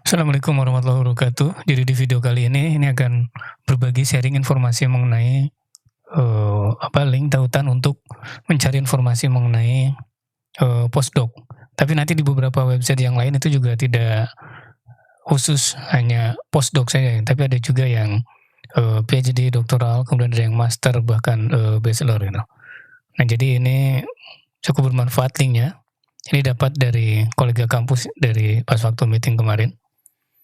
Assalamualaikum warahmatullahi wabarakatuh. Jadi di video kali ini akan berbagi sharing informasi mengenai, link tautan untuk mencari informasi mengenai, postdoc. Tapi nanti di beberapa website yang lain itu juga tidak khusus hanya postdoc saja, tapi ada juga yang, PhD, doktoral, kemudian ada yang master, bahkan, bachelor gitu. Nah, jadi ini cukup bermanfaat linknya. Ini dapat dari kolega kampus dari pas waktu meeting kemarin.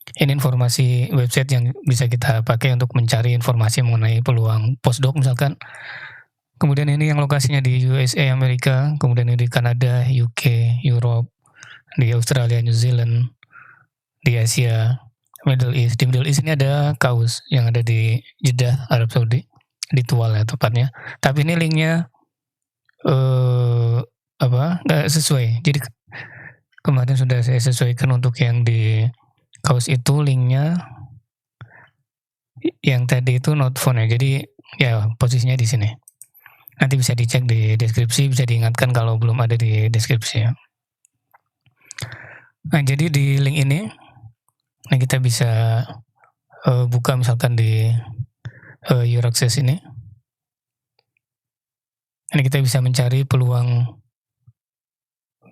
Ini informasi website yang bisa kita pakai untuk mencari informasi mengenai peluang postdoc misalkan. Kemudian ini yang lokasinya di USA, Amerika, kemudian ini di Kanada, UK, Europe, di Australia, New Zealand, di Asia, Middle East. Di Middle East ini ada KAUS yang ada di Jeddah, Arab Saudi, di Tuwal ya tepatnya. Tapi ini linknya nggak sesuai. Jadi kemarin sudah saya sesuaikan untuk yang di KAUS itu linknya yang tadi itu not found ya. Jadi ya posisinya di sini. Nanti bisa dicek di deskripsi, bisa diingatkan kalau belum ada di deskripsi ya. Nah, jadi di link ini, nah kita bisa buka misalkan di Your Access ini. Ini kita bisa mencari peluang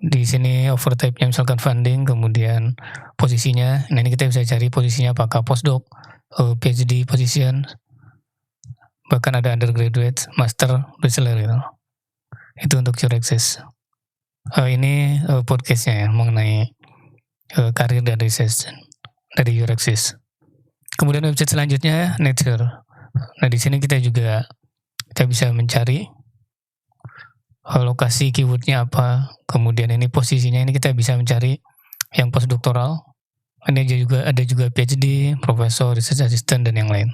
di sini overtype-nya misalkan funding, kemudian posisinya. Nah, ini kita bisa cari posisinya apakah postdoc, PhD position, bahkan ada undergraduate, master, bachelor gitu. Itu untuk Your Access. Ini podcast-nya ya mengenai karir dan research dari Your Access. Kemudian website selanjutnya Nature. Nah, di sini kita bisa mencari lokasi keywordnya apa, kemudian ini posisinya ini kita bisa mencari yang postdoktoral. Ini ada juga PhD, profesor, research assistant dan yang lain.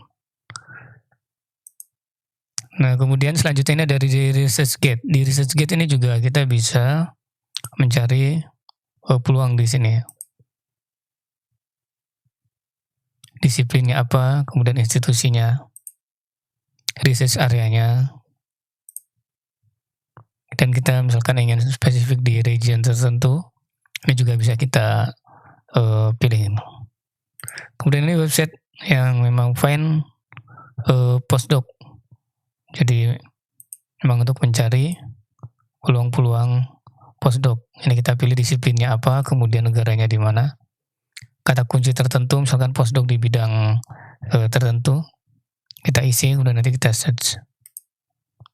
Nah, kemudian selanjutnya ini dari ResearchGate. Di ResearchGate ini juga kita bisa mencari peluang di sini. Disiplinnya apa, kemudian institusinya, research areanya, dan kita misalkan ingin spesifik di region tertentu, ini juga bisa kita pilih. Kemudian ini website yang memang find postdoc. Jadi memang untuk mencari peluang-peluang postdoc. Ini kita pilih disiplinnya apa, kemudian negaranya di mana, kata kunci tertentu, misalkan postdoc di bidang tertentu, kita isi, kemudian nanti kita search.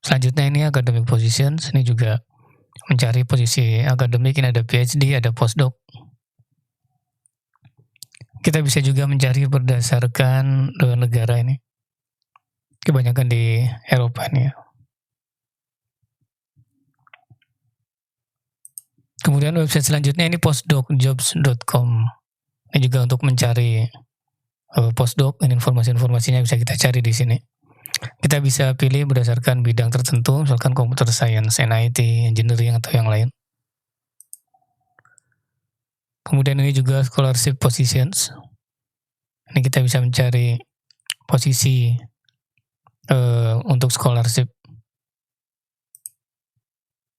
Selanjutnya ini academic positions, ini juga mencari posisi akademik, ini ada PhD, ada postdoc. Kita bisa juga mencari berdasarkan negara ini. Kebanyakan di Eropa nih ya. Kemudian website selanjutnya ini postdocjobs.com. Ini juga untuk mencari postdoc, dan informasinya bisa kita cari di sini. Kita bisa pilih berdasarkan bidang tertentu, misalkan computer science, NIT, engineering, atau yang lain. Kemudian ini juga scholarship positions. Ini kita bisa mencari posisi untuk scholarship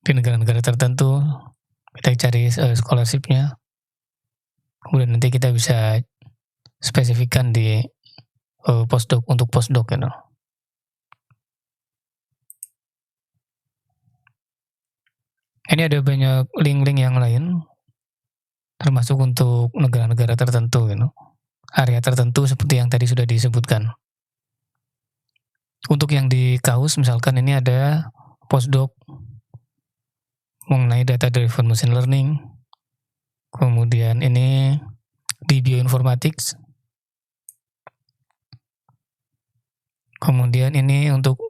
di negara-negara tertentu. Kita cari scholarshipnya. Kemudian nanti kita bisa spesifikkan di postdoc, untuk postdoc gitu. Ini ada banyak link-link yang lain, termasuk untuk negara-negara tertentu gitu. Area tertentu seperti yang tadi sudah disebutkan. Untuk yang di KAUS misalkan ini ada postdoc mengenai data driven machine learning. Kemudian ini di bioinformatics. Kemudian ini untuk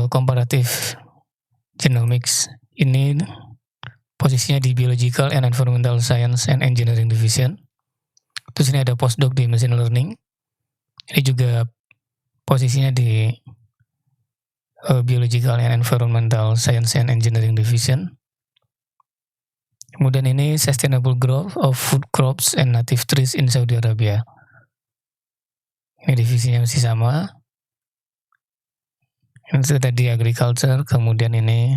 comparative genomics. Ini posisinya di biological and environmental science and engineering division. Terus ini ada postdoc di machine learning. Ini juga posisinya di biological and environmental science and engineering division. Kemudian ini sustainable growth of food crops and native trees in Saudi Arabia. Ini divisinya masih sama. Ini tadi agriculture, kemudian ini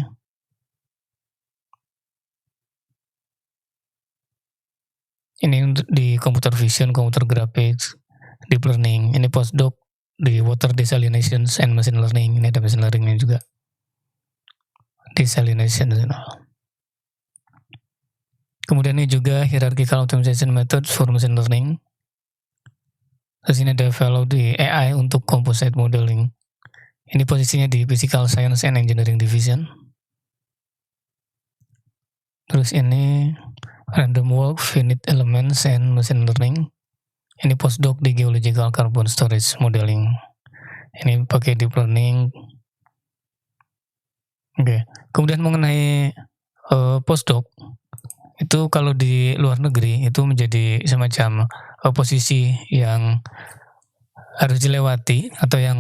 Ini untuk di computer vision, computer graphics, deep learning. Ini postdoc di water desalination and machine learning. Ini ada machine learning-nya juga. Desalination. Kemudian ini juga hierarchical optimization methods for machine learning. Terus ini ada fellow di AI untuk composite modeling. Ini posisinya di Physical Science and Engineering Division. Terus ini random walk, finite elements, and machine learning. Ini postdoc di Geological Carbon Storage Modeling. Ini pakai deep learning. Oke. Kemudian mengenai postdoc, itu kalau di luar negeri itu menjadi semacam posisi yang harus dilewati atau yang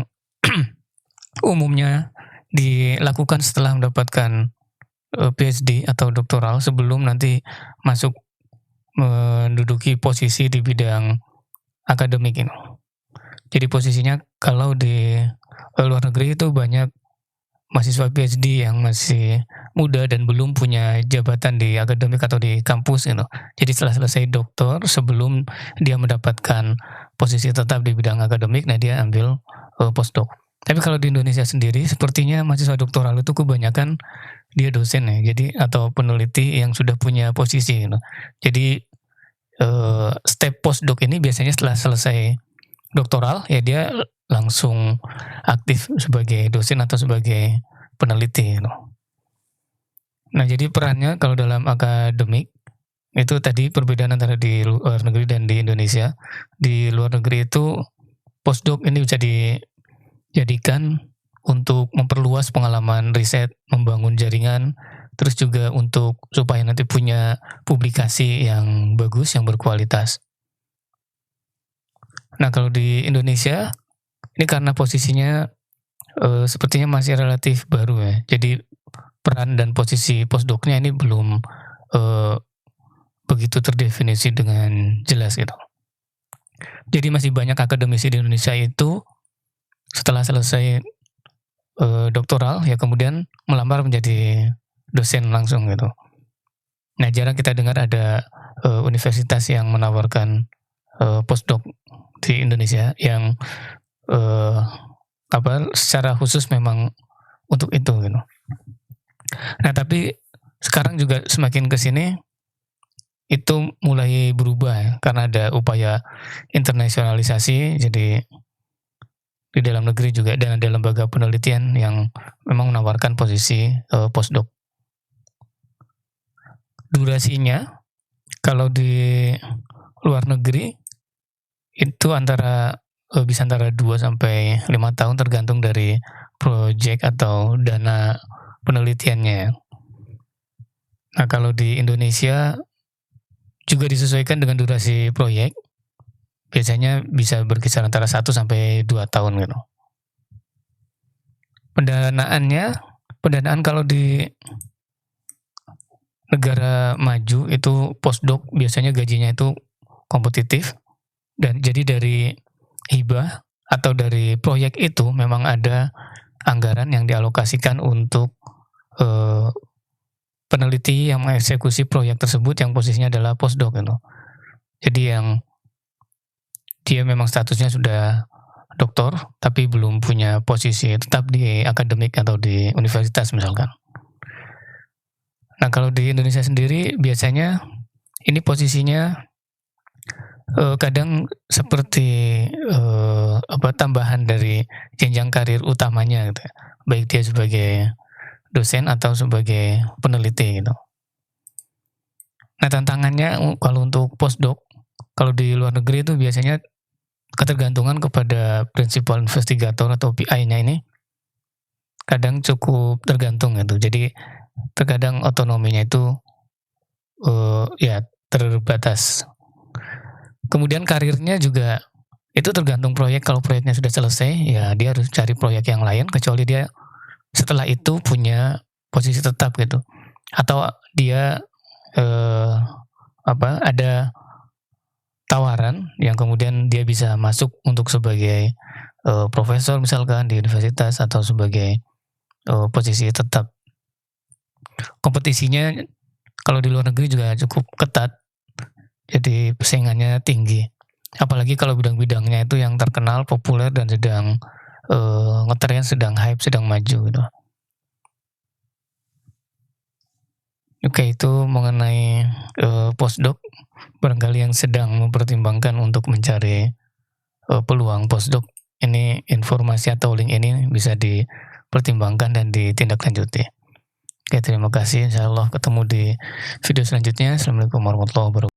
umumnya dilakukan setelah mendapatkan PhD atau doktoral sebelum nanti masuk menduduki posisi di bidang akademik ini. Jadi posisinya kalau di luar negeri itu banyak mahasiswa PhD yang masih muda dan belum punya jabatan di akademik atau di kampus gitu. Jadi setelah selesai doktor, sebelum dia mendapatkan posisi tetap di bidang akademik, nah dia ambil postdoc. Tapi kalau di Indonesia sendiri, sepertinya mahasiswa doktoral itu kebanyakan dia dosen ya, jadi atau peneliti yang sudah punya posisi gitu. Jadi step postdoc ini biasanya setelah selesai doktoral ya dia langsung aktif sebagai dosen atau sebagai peneliti. Nah, jadi perannya kalau dalam akademik itu tadi perbedaan antara di luar negeri dan di Indonesia. Di luar negeri itu postdoc ini bisa dijadikan untuk memperluas pengalaman riset, membangun jaringan, terus juga untuk supaya nanti punya publikasi yang bagus, yang berkualitas. Nah, kalau di Indonesia ini karena posisinya sepertinya masih relatif baru ya. Jadi peran dan posisi postdoc-nya ini belum begitu terdefinisi dengan jelas gitu. Jadi masih banyak akademisi di Indonesia itu setelah selesai doktoral ya kemudian melamar menjadi dosen langsung gitu. Nah, jarang kita dengar ada universitas yang menawarkan postdoc di Indonesia yang secara khusus memang untuk itu gitu. Nah, tapi sekarang juga semakin ke sini itu mulai berubah ya, karena ada upaya internasionalisasi. Jadi di dalam negeri juga dan ada lembaga penelitian yang memang menawarkan posisi postdoc. Durasinya kalau di luar negeri itu bisa antara 2 sampai 5 tahun tergantung dari proyek atau dana penelitiannya. Nah, kalau di Indonesia juga disesuaikan dengan durasi proyek. Biasanya bisa berkisar antara 1 sampai 2 tahun gitu. Pendanaan kalau di negara maju itu postdoc biasanya gajinya itu kompetitif, dan jadi dari hibah atau dari proyek itu memang ada anggaran yang dialokasikan untuk peneliti yang mengeksekusi proyek tersebut yang posisinya adalah postdoc gitu. Jadi yang dia memang statusnya sudah doktor tapi belum punya posisi tetap di akademik atau di universitas misalkan. Nah, kalau di Indonesia sendiri biasanya ini posisinya kadang seperti tambahan dari jenjang karir utamanya gitu, baik dia sebagai dosen atau sebagai peneliti gitu. Nah, tantangannya kalau untuk postdoc, kalau di luar negeri itu biasanya ketergantungan kepada principal investigator atau PI-nya ini kadang cukup tergantung gitu. Jadi terkadang otonominya itu ya terbatas. Kemudian karirnya juga itu tergantung proyek. Kalau proyeknya sudah selesai, ya dia harus cari proyek yang lain kecuali dia setelah itu punya posisi tetap gitu. Atau dia ada tawaran yang kemudian dia bisa masuk untuk sebagai profesor misalkan di universitas atau sebagai posisi tetap. Kompetisinya kalau di luar negeri juga cukup ketat. Jadi persaingannya tinggi. Apalagi kalau bidang-bidangnya itu yang terkenal, populer, dan sedang, ngetren, sedang hype, sedang maju gitu. Oke, itu mengenai, postdoc, barangkali yang sedang mempertimbangkan untuk mencari, peluang postdoc, ini informasi atau link ini bisa dipertimbangkan dan ditindaklanjuti. Oke, terima kasih, insyaallah ketemu di video selanjutnya. Assalamualaikum warahmatullahi wabarakatuh.